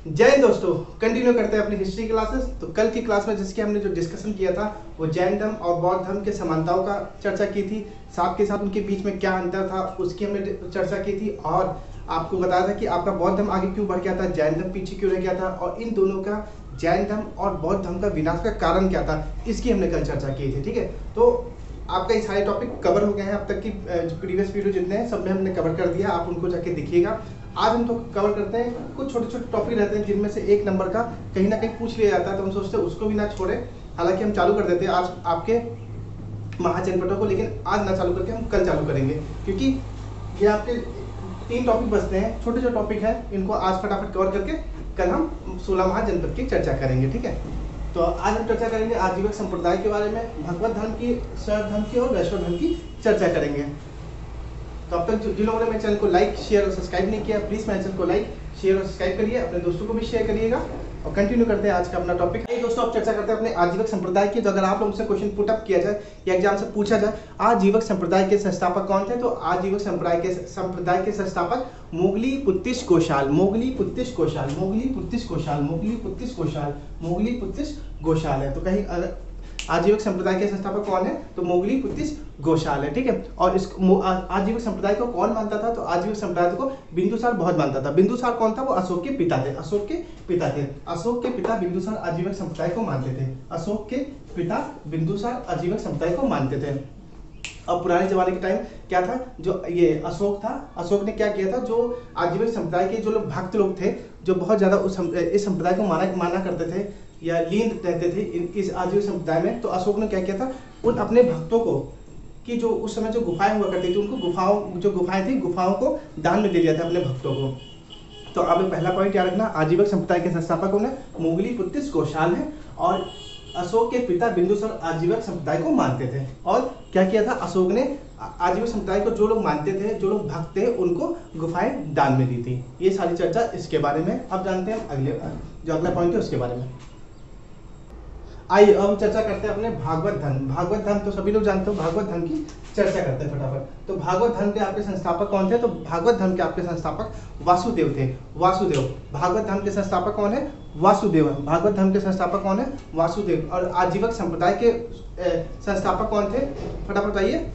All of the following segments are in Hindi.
जय हिंद दोस्तों। कंटिन्यू करते हैं अपनी हिस्ट्री क्लासेस। तो कल की क्लास में जिसके हमने जो डिस्कशन किया था वो जैन धर्म और बौद्ध धर्म के समानताओं का चर्चा की थी, साथ के साथ उनके बीच में क्या अंतर था उसकी हमने चर्चा की थी, और आपको बताया था कि आपका बौद्ध धर्म आगे क्यों बढ़ गया था, जैन धर्म पीछे क्यों रह गया था, और इन दोनों का जैन धर्म और बौद्ध धर्म का विनाश का कारण क्या था, इसकी हमने कल चर्चा की थी। ठीक है, तो आपका ये सारे टॉपिक कवर हो गए हैं। अब तक की प्रीवियस वीडियो जितने हैं सब में हमने कवर कर दिया, आप उनको जाके देखिएगा। आज हम तो कवर करते हैं कुछ छोटे छोटे टॉपिक रहते हैं जिनमें से एक नंबर का कहीं ना कहीं पूछ लिया जाता है, तो हम सोचते हैं उसको भी ना छोड़े। हालांकि हम चालू कर देते हैं आज आपके महाजनपटों को, लेकिन आज ना चालू करके हम कल चालू करेंगे, क्योंकि ये आपके 3 टॉपिक बचते हैं, छोटे छोटे टॉपिक हैं, इनको आज फटाफट कवर करके कल हम 16 महाजनपद की चर्चा करेंगे। ठीक है, तो आज हम चर्चा करेंगे आजीवक संप्रदाय के बारे में, भगवत धर्म की, शैव धर्म की और वैष्णव धर्म की चर्चा करेंगे। तो अब तक जिन लोगों ने मेरे चैनल को लाइक शेयर और सब्सक्राइब नहीं किया, प्लीज मेरे चैनल को लाइक शेयर और सब्सक्राइब करिए, अपने दोस्तों को भी शेयर करिएगा। और कंटिन्यू करते हैं आज का अपना टॉपिक। दोस्तों अब चर्चा करते हैं अपने आजीवक संप्रदाय की। तो अगर आप लोगों से क्वेश्चन पुट अप किया जाए या एग्जाम से पूछा जाए आजीवक संप्रदाय के संस्थापक कौन थे, तो आजीवक संप्रदाय के संस्थापक मोगली पुत्तिश गोशाल, मोगली पुत्तिश गोशाल, मोगली पुत्तिश गोशाल, मोगली पुत्तिश गोशाल, मोगली पुत्तिश गोशाल है। तो कहीं आजीवक संप्रदाय के संस्थापक कौन है, तो मोगली पुत्तिश गोशाल है। ठीक है, और इस आजीवक संप्रदाय को कौन मानता था, तो आजीवक संप्रदाय को बिंदुसार बहुत मानता था। बिंदुसार कौन था, वो अशोक के पिता थे, अशोक के पिता थे। अशोक के पिता बिंदुसार आजीवक संप्रदाय को मानते थे, अशोक के पिता बिंदुसार आजीवक संप्रदाय को मानते थे। अब पुराने जमाने के टाइम क्या था, जो ये अशोक था, अशोक ने क्या किया था, जो आजीवक संप्रदाय के जो लोग भक्त लोग थे, जो बहुत ज्यादा इस संप्रदाय को माना करते थे या लीन रहते थे इस आजीवक संप्रदाय में, तो अशोक ने क्या किया था, उन अपने भक्तों को कि जो उस समय जो गुफाएं हुआ करती थी, उनको गुफाएं थी, गुफाओं को दान में दे दिया था अपने भक्तों को। तो अब पहला पॉइंट याद रखना, आजीवक संप्रदाय के संस्थापक कौन है, मोगली पुत्तिश गोशाल है, और अशोक के पिता बिंदुसार आजीवक संप्रदाय को मानते थे। और क्या किया था, अशोक ने आजीवक संप्रदाय को जो लोग मानते थे, जो लोग भक्त थे, उनको गुफाएं दान में दी थी। ये सारी चर्चा इसके बारे में। अब जानते हैं अगले जो अगला पॉइंट है उसके बारे में। आइए अब चर्चा करते हैं अपने भागवत धर्म। भागवत धर्म तो सभी लोग जानते हो, भागवत धर्म की चर्चा करते हैं फटाफट। तो भागवत धर्म के आपके संस्थापक कौन थे, तो भागवत धर्म के आपके संस्थापक वासुदेव थे, वासुदेव। भागवत धर्म के संस्थापक कौन है, वासुदेव है। भागवत धर्म के संस्थापक कौन है, वासुदेव। और आजीवक संप्रदाय के संस्थापक कौन थे, फटाफट बताइए,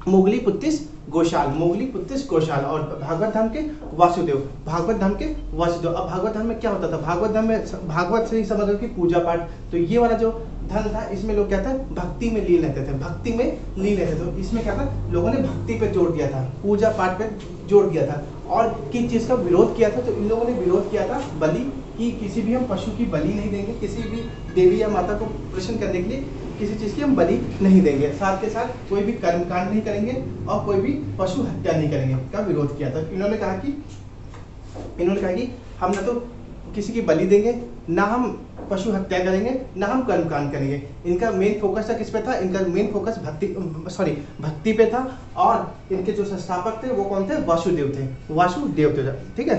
मोगली पुत्तिश गोशाल, मोगली पुत्तिश गोशाल। और भागवत धर्म के वासुदेव, भागवत धर्म के वासुदेव। अब भागवत धर्म में क्या होता था, भागवत धर्म में भागवत से ही समझ लो कि पूजा पाठ, तो ये वाला जो धर्म था इसमें लोग क्या था, भक्ति में लीन रहते थे, भक्ति में लीन रहते थे। तो इसमें क्या था, लोगों ने भक्ति पे जोर दिया था, पूजा पाठ पे जोर दिया था। और किस चीज का विरोध किया था, तो इन लोगों ने विरोध किया था बलि की, किसी भी हम पशु की बलि नहीं देंगे, किसी भी देवी या माता को प्रसन्न करने के लिए किसी चीज की हम बलि नहीं देंगे, साथ के साथ कोई भी कर्मकांड नहीं करेंगे और कोई भी पशु हत्या नहीं करेंगे का विरोध किया था। इन्होंने कहा कि हम न तो किसी की बलि देंगे, ना हम पशु हत्या करेंगे, ना हम कर्मकांड करेंगे। इनका मेन फोकस था किस पे था, इनका मेन फोकस भक्ति पे था। और इनके जो संस्थापक थे वो कौन थे, वासुदेव थे, वासुदेव थे। ठीक है,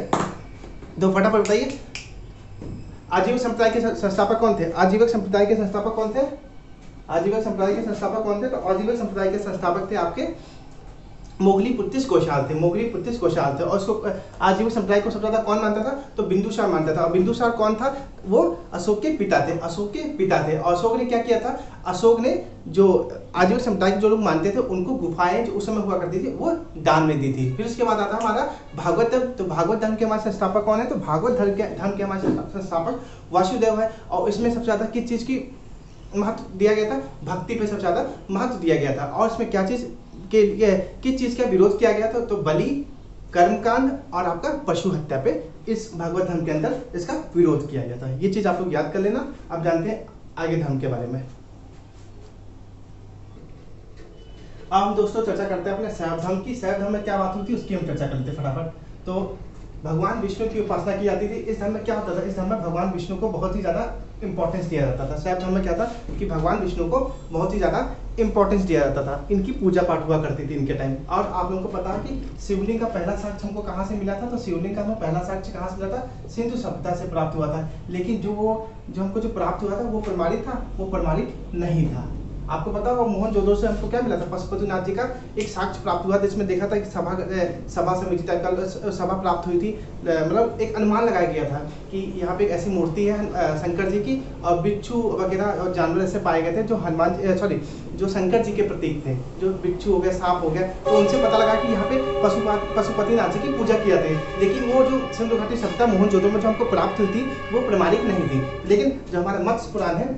तो फटाफट बताइए आजीवक संप्रदाय के संस्थापक कौन थे, आजीवक संप्रदाय के संस्थापक कौन थे, आजीवक संप्रदाय के संस्थापक कौन थे, तो आजीवक संप्रदाय के संस्थापक थे आपके मोगली पुत्तिश गोशाल थे, मोगली पुत्तिश गोशाल थे। और उसको आजीवक संप्रदाय को सबसे ज्यादा कौन मानता था, तो बिंदुसार मानता था। और बिंदुसार कौन था, वो अशोक के पिता थे, अशोक के पिता थे। और अशोक ने क्या किया था, अशोक ने जो आजीवक संप्रदाय के जो लोग मानते थे उनको गुफाएं जो उस समय हुआ करती थी वो दान में दी थी। फिर उसके बाद आता हमारा भागवत धर्म। तो भागवत धर्म के हमारे संस्थापक कौन है, तो भागवत धर्म के हमारे संस्थापक वासुदेव है। और इसमें सबसे ज्यादा किस चीज की महत्व दिया गया था, भक्ति पे सबसे ज्यादा महत्व दिया गया था। और इसमें क्या चीज के लिए किस चीज का विरोध किया गया था, तो बलि, कर्मकांड और आपका पशु हत्या पे इस भागवत धर्म के अंदर इसका विरोध किया गया था। ये चीज आप लोग याद कर लेना। अब जानते हैं आगे धर्म के बारे में। अब हम दोस्तों चर्चा करते हैं अपने शैव धर्म की। शैव धर्म में क्या बात होती है उसकी हम चर्चा करते हैं फटाफट। तो भगवान विष्णु की उपासना की जाती थी। इस धर्म में क्या होता था, इस धर्म में भगवान विष्णु को बहुत ही ज्यादा इंपॉर्टेंस दिया जाता था। शैव धर्म में क्या था कि भगवान विष्णु को बहुत ही ज्यादा इंपॉर्टेंस दिया जाता था। इनकी पूजा पाठ हुआ करती थी इनके टाइम। और आप लोगों को पता है कि शिवलिंग का पहला साक्ष्य हमको कहाँ से मिला था, तो शिवलिंग का हमें पहला साक्ष्य कहाँ से मिला था, सिंधु सभ्यता से प्राप्त हुआ था। लेकिन जो हमको प्राप्त हुआ था वो प्रमाणित था, वो प्रमाणित नहीं था। आपको पता होगा मोहनजोदड़ो से हमको क्या मिला था, पशुपतिनाथ जी का एक साक्ष्य प्राप्त हुआ था, जिसमें देखा था कि सभा समिति तक सभा प्राप्त हुई थी। मतलब एक अनुमान लगाया गया था कि यहाँ पे एक ऐसी मूर्ति है शंकर जी की, और बिच्छू वगैरह और जानवर ऐसे पाए गए थे जो हनुमान सॉरी जो शंकर जी के प्रतीक थे, जो बिच्छू हो गया, सांप हो गया। तो उनसे पता लगा कि यहाँ पे पशुपतिनाथ जी की पूजा किया था। लेकिन वो जो सिंधु घाटी सभ्यता मोहनजोदड़ो में जो हमको प्राप्त हुई थी वो प्रमाणिक नहीं थी। लेकिन जो हमारा मत्स्य पुराण है,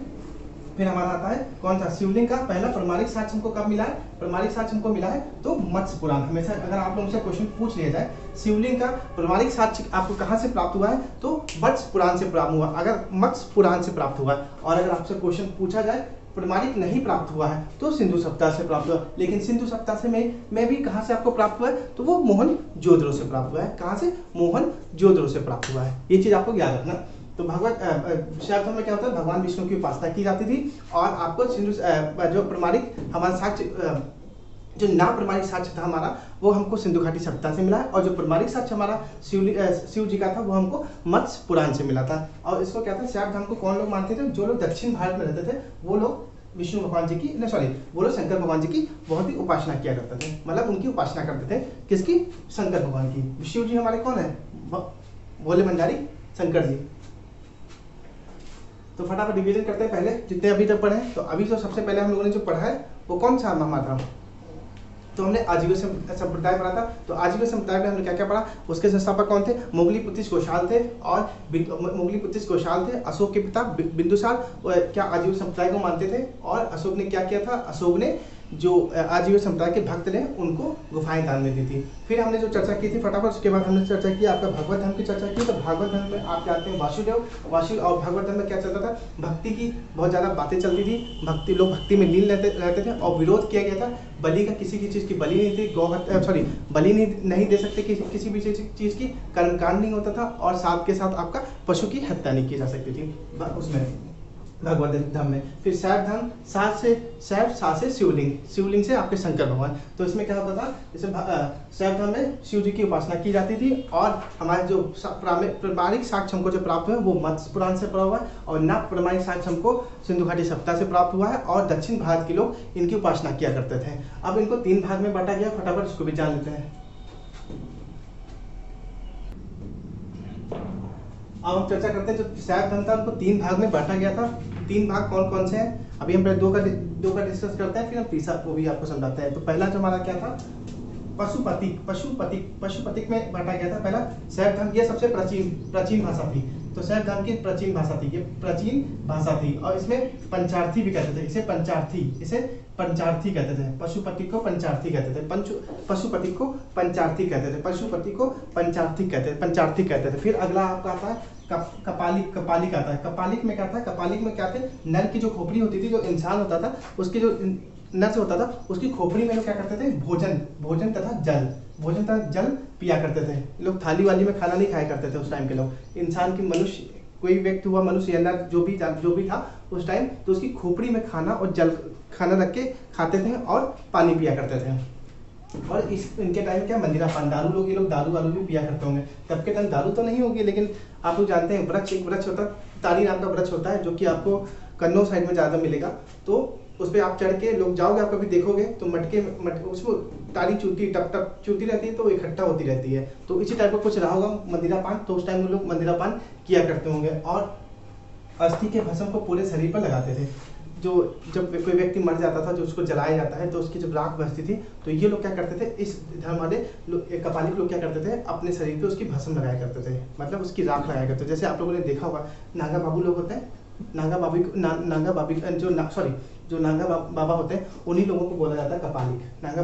फिर हमारा आता है कौन सा, शिवलिंग का पहला प्रमाणिक साक्ष्य हमको कब मिला है, प्रमाणिक साक्ष्य हमको मिला है तो मत्स्य पुराण। हमेशा अगर आप लोगों से क्वेश्चन पूछ लिया जाए शिवलिंग का प्रमाणिक साक्ष्य आपको कहाँ से प्राप्त हुआ है, तो मत्स्य पुराण से प्राप्त हुआ, अगर मत्स्य पुराण से प्राप्त हुआ है। और अगर आपसे क्वेश्चन पूछा जाए प्रमाणिक नहीं प्राप्त हुआ है तो सिंधु सभ्यता से प्राप्त हुआ। लेकिन सिंधु सभ्यता से में भी कहाँ से आपको प्राप्त हुआ है, तो वो मोहनजोदड़ो से प्राप्त हुआ है। कहाँ से, मोहनजोदड़ो से प्राप्त हुआ है। ये चीज आपको याद रखना। तो भगवत शैव धर्म में क्या होता है, भगवान विष्णु की उपासना की जाती थी। और आपको सिंधु जो प्रमाणिक हमारा साक्ष्य, जो ना प्रमाणिक साक्ष्य था हमारा, वो हमको सिंधु घाटी सभ्यता से मिला है। और जो प्रमाणिक साक्ष्य हमारा शिव जी का था वो हमको मत्स्य पुराण से मिला था। और इसको क्या था, शैव धर्म को कौन लोग मानते थे, जो लोग दक्षिण भारत में रहते थे वो लोग विष्णु भगवान जी की वो लोग शंकर भगवान जी की बहुत ही उपासना किया करते थे। मतलब उनकी उपासना करते थे, किसकी, शंकर भगवान की। शिव जी हमारे कौन है, भोले भंडारी शंकर जी। तो फटाफट रिवीजन करते हैं पहले जितने अभी तक पढ़े हैं। तो अभी जो सबसे पहले हम लोगों ने जो पढ़ा है वो कौन सा हमारा था, तो हमने आजीविका संप्रदाय पढ़ा था। तो आजीविका संप्रदाय में हमने क्या क्या पढ़ा, उसके संस्थापक कौन थे, मोगलीपुत्तिस कौशाल थे। और मोगलीपुत्तिस कौशाल थे अशोक के पिता बिंदुसार क्या आजीविका संप्रदाय को मानते थे। और अशोक ने क्या किया था, अशोक ने जो आजीविका संप्रदाय के भक्त ने उनको गुफाएं दान में दी थी। फिर हमने जो चर्चा की थी फटाफट, उसके बाद हमने चर्चा की आपका भगवत धर्म की चर्चा की। तो भगवत धर्म में आप जानते हैं वासुदेव और भगवत धर्म में क्या चलता था, भक्ति की बहुत ज़्यादा बातें चलती थी। लोग भक्ति में लीन रहते थे। और विरोध किया गया था बलि का, किसी की चीज़ की बलि नहीं थी, बलि नहीं दे सकते किसी भी चीज़ की, कर्मकांड नहीं होता था। और साथ के साथ आपका पशु की हत्या नहीं की जा सकती थी उसमें, भगवत धर्म में। फिर शैव धर्म, सात से शिवलिंग से आपके शंकर भगवान। तो इसमें क्या होता था, जैसे शैव धर्म में शिव जी की उपासना की जाती थी। और हमारे जो प्रमाणिक साक्ष्य हमको जो प्राप्त हुआ है वो मत्स्य पुराण से प्राप्त हुआ है। और ना प्रमाणिक साक्ष्य हमको सिंधु घाटी सभ्यता से प्राप्त हुआ है। और दक्षिण भारत के लोग इनकी उपासना किया करते थे। अब इनको 3 भाग में बांटा गया, फटाफट इसको भी जान लेते हैं। अब हम चर्चा करते हैं, जो शैव धर्म था उनको 3 भाग में बांटा गया था। 3 भाग कौन कौन से हैं, अभी हम पहले दो का डिस्कस करते हैं, फिर हम तीसरा वो भी आपको समझाते हैं। तो पहला जो हमारा क्या था, पशुपतिक में बांटा गया था पहला शैव धर्म। ये सबसे प्राचीन भाषा थी। तो शैव धर्म की प्राचीन भाषा थी, ये प्राचीन भाषा थी। और इसमें पंचार्थी भी कहते थे, इसे पंचार्थी कहते थे। पशुपति को पंचार्थी कहते थे, पशुपति को पंचार्थी कहते थे, पशुपति को पंचार्थी कहते थे। फिर अगला आपका आता है कपालिक आता है। कपालिक में क्या था, कपालिक में क्या थे, नर की जो खोपड़ी होती थी, जो इंसान होता था उसकी जो नर से होता था उसकी खोपड़ी में लोग क्या करते थे, भोजन तथा जल पिया करते थे। लोग थाली वाली में खाना नहीं खाया करते थे उस टाइम के लोग। इंसान की मनुष्य कोई व्यक्ति हुआ, मनुष्य या नर जो भी था उस टाइम, तो उसकी खोपड़ी में खाना और जल खाना रख के खाते थे और पानी पिया करते थे। और इनके टाइम में क्या, मंदिरा पान, दारू लोग, ये लोग दारू वारू भी पिया करते होंगे। तब के टाइम दारू तो नहीं होगी, लेकिन आप लोग जानते हैं एक वृक्ष होता है, तारी नाम का वृक्ष होता है, जो कि आपको कन्नौज साइड में ज़्यादा मिलेगा। तो उस पर आप चढ़ के लोग जाओगे, आप कभी देखोगे तो मटके उसमें तारी चूती टप चूती रहती है, तो इकट्ठा होती रहती है। तो इसी टाइप का कुछ रहा होगा मंदिरा पान। तो उस टाइम वो लोग मंदिरा पान किया करते होंगे। और अस्थि के भस्म को पूरे शरीर पर लगाते थे। जब कोई व्यक्ति मर जाता था, जो उसको जलाया जाता है, तो उसकी जब राख बचती थी, तो ये लोग क्या करते थे, इस धर्म वाले कपालिक लोग क्या करते थे, अपने शरीर पे उसकी भस्म लगाया करते थे, मतलब उसकी राख लगाया करते थे। जैसे आप लोगों ने देखा होगा नागा बाबू लोग होते हैं, नागा बाबा होते हैं, उन्हीं लोगों को बोला जाता है कपालिक। नागा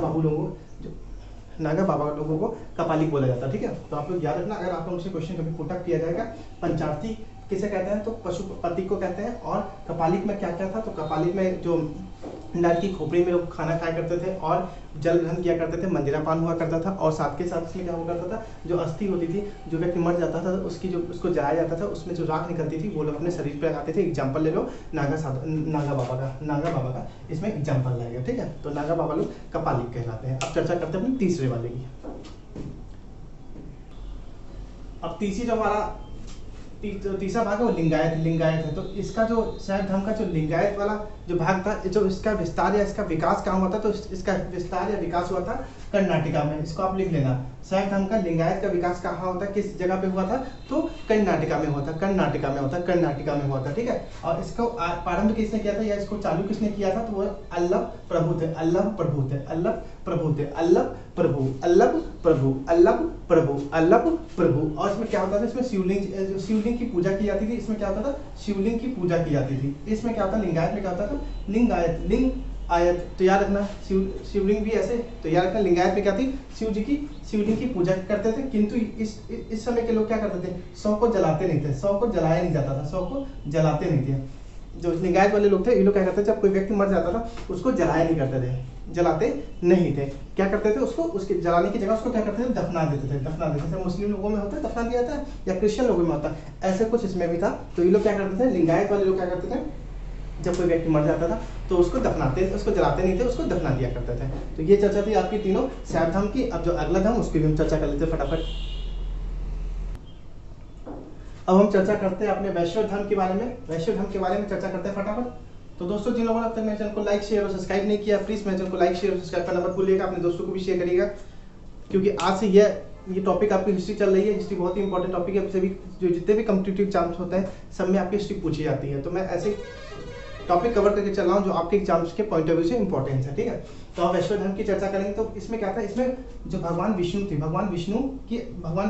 बाबा लोगों को कपालिक बोला जाता है। ठीक है, तो आप लोग याद रखना, अगर आप लोगों से क्वेश्चन कभी पुट अप किया जाएगा, पंचार्थी किसे कहते हैं, तो पशुपति को कहते हैं। और कपालिक में क्या क्या था, तो कपालिक में जो नर की खोपड़ी में लोग खाना खाया करते थे और जल ग्रहण किया करते थे, मंदिरा पान हुआ करता था। और साथ के साथ इसमें क्या हुआ करता था, जो अस्थि होती थी, जो व्यक्ति मर जाता था उसको जलाया जाता था, उसमें जो राख निकलती थी वो लोग अपने शरीर पर लगाते थे। एग्जाम्पल ले लो नागा बाबा का इसमें एग्जाम्पल लगेगा। ठीक है, तो नागा बाबा लोग कपालिक कहलाते हैं। अब चर्चा करते हैं अपनी तीसरे वाले की। अब तीसरी जो हमारा तीसरा भाग है वो लिंगायत लिंगायत है। तो इसका जो शैव धर्म का जो लिंगायत वाला जो भाग था, जो इसका विस्तार या इसका विकास कहाँ हुआ था, तो इसका विस्तार या विकास हुआ था कर्नाटका में। इसको आप लिख लेना, शैव धर्म का लिंगायत का विकास कहाँ होता है, किस जगह पे हुआ था, तो कर्नाटका में हुआ था, कर्नाटका में होता, कर्नाटका में हुआ था, ठीक है। और इसको प्रारंभ किसने किया था या इसको चालू किसने किया था, तो वो अल्लभ प्रभु थे, अल्लभ प्रभु थे, अल्लभ प्रभु थे, अल्लभ प्रभु, अल्लभ प्रभु, अल्लभ प्रभु, अल्लभ प्रभु। और इसमें क्या होता था, इसमें शिवलिंग की पूजा की जाती थी। इसमें क्या होता था, शिवलिंग की पूजा की जाती थी। इसमें क्या होता है, लिंगायत में क्या होता था, लिंगायत लिंग आयत, तो याद रखना शिवलिंग भी ऐसे, तो याद रखना लिंगायत में क्या थी, शिवलिंग की पूजा करते थे। किंतु इस समय के लोग क्या करते थे, शव को जलाते नहीं थे, शव को जलाया नहीं जाता था, शव को जलाते नहीं थे। जो लिंगायत वाले लोग थे, ये लोग क्या करते थे, जब कोई व्यक्ति मर जाता था उसको जलाया नहीं करते थे, जलाते नहीं थे। क्या करते थे, उसको उसके जलाने की जगह उसको क्या करते थे, दफना देते थे, दफना देते थे। मुस्लिम लोगों में होता है दफना दिया जाता है, या क्रिश्चियन लोगों में होता है, ऐसे कुछ इसमें भी था। तो ये लोग क्या करते थे, लिंगायत वाले लोग क्या करते थे, जब कोई व्यक्ति मर जाता था तो उसको दफनाते, उसको जलाते नहीं थे, उसको दफना दिया करते थे। तो ये चर्चा थी आपकी तीनों शैव धर्म की। अब जो अगला धर्म उसकी भी हम चर्चा कर लेते हैं फटाफट। अब हम चर्चा करते हैं अपने वैष्णव धर्म के बारे में, वैष्णव धर्म के बारे में चर्चा करते हैं फटाफट। तो दोस्तों, जिन लोगों ने अब तक मेरे चैनल को लाइक शेयर और सब्सक्राइब नहीं किया, प्लीज मेरे चैनल को लाइक शेयर और सब्सक्राइब करना मत भूलिएगा, अपने दोस्तों को भी शेयर करिएगा, क्योंकि आज से ये टॉपिक आपकी हिस्ट्री चल रही है। हिस्ट्री बहुत ही इंपॉर्टेंट टॉपिक है, सभी जो जितने भी कॉम्पिटिटिव एग्जाम्स होते हैं सब में आपकी हिस्ट्री पूछी जाती है। तो मैं ऐसे टॉपिक कवर करके चल रहा हूँ जो आपके एग्जाम्स के पॉइंट ऑफ व्यू से इंपॉर्टेंट है, ठीक है। तो आप वैष्णव धर्म की चर्चा करेंगे। तो इसमें क्या था, इसमें जो भगवान विष्णु थे, भगवान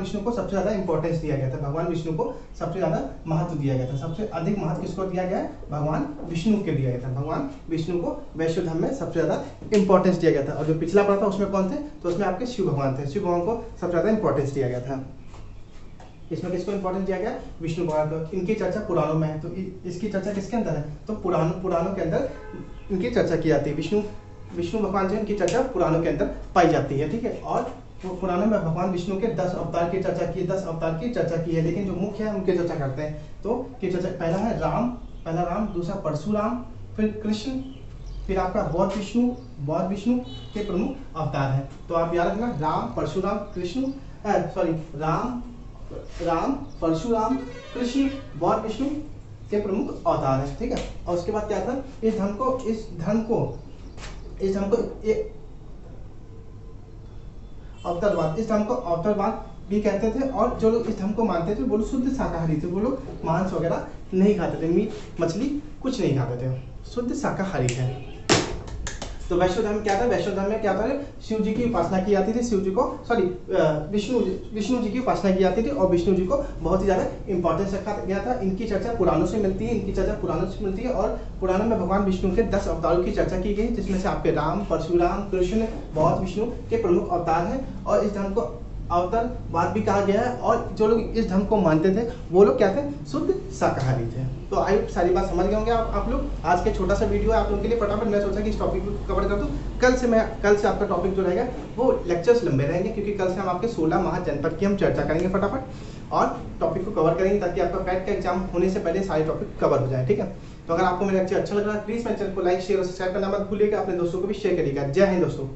विष्णु को सबसे ज्यादा इंपॉर्टेंस दिया गया था, भगवान विष्णु को सबसे ज्यादा महत्व दिया गया था। सबसे अधिक महत्व किसको दिया गया है, भगवान विष्णु के दिया गया था। भगवान विष्णु को वैष्णव धर्म में सबसे ज्यादा इंपॉर्टेंस दिया गया था। और जो पिछला पढ़ा था उसमें कौन थे, तो उसमें आपके शिव भगवान थे, शिव भगवान को सबसे ज्यादा इंपॉर्टेंस दिया गया था। इसमें किसको इंपॉर्टेंस दिया गया, विष्णु भगवान को। इनकी चर्चा पुराणों में है, तो इसकी चर्चा किसके अंदर है, तो पुराणों के अंदर इनकी चर्चा की जाती है। विष्णु भगवान जो इनकी चर्चा पुराणों के अंदर पाई जाती है, ठीक है। और पुराणों में भगवान विष्णु के 10 अवतार की चर्चा की, 10 अवतार की चर्चा की है, लेकिन जो मुख्य है उनकी चर्चा करते हैं। तो की चर्चा पहला है पहला राम, दूसरा परशुराम, फिर कृष्ण, फिर आपका बौद्ध विष्णु के प्रमुख अवतार है। तो आप याद रखना, राम परशुराम कृष्ण, राम परशुराम कृष्ण बौद्ध विष्णु के प्रमुख अवतार है, ठीक है। और उसके बाद क्या था, इस धर्म को अवतारवाद भी कहते थे। और जो लोग इस धर्म को मानते थे वो लोग शुद्ध शाकाहारी थे, वो लोग मांस वगैरह नहीं खाते थे, मीट मछली कुछ नहीं खाते थे, शुद्ध शाकाहारी थे। तो वैष्णव धर्म क्या था, वैष्णव धर्म में क्या था, शिव जी की उपासना की जाती थी, विष्णु जी की उपासना की जाती थी, और विष्णु जी को बहुत ही ज्यादा इंपॉर्टेंस रखा गया था। इनकी चर्चा पुराणों से मिलती है, और पुराणों में भगवान विष्णु के 10 अवतारों की चर्चा की गई, जिसमें से आपके राम परशुराम कृष्ण बौद्ध विष्णु के प्रमुख अवतार हैं। और इस धर्म को अवतारवाद भी कहा गया है। और जो लोग इस धर्म को मानते थे वो लोग क्या थे, शुद्ध शाकाहारी थे। तो आई सारी बात समझ गए होंगे आप लोग। आज के छोटा सा वीडियो है आप लोगों के लिए, फटाफट मैं सोचा कि इस टॉपिक को कवर कर दूं। कल से आपका टॉपिक जो रहेगा वो लेक्चर्स लंबे रहेंगे, क्योंकि कल से हम आपके 16 महाजनपद की हम चर्चा करेंगे फटाफट, और टॉपिक को कवर करेंगे ताकि आपका पैट का एग्जाम होने से पहले सारे टॉपिक कवर हो जाए, ठीक है। तो अगर आपको मेरा लेक्चर अच्छा लग रहा है प्लीज मेरे चैनल को लाइक शेयर और सब्सक्राइब करना मत भूलिएगा, अपने दोस्तों को भी शेयर करिएगा। जय हिंद दोस्तों।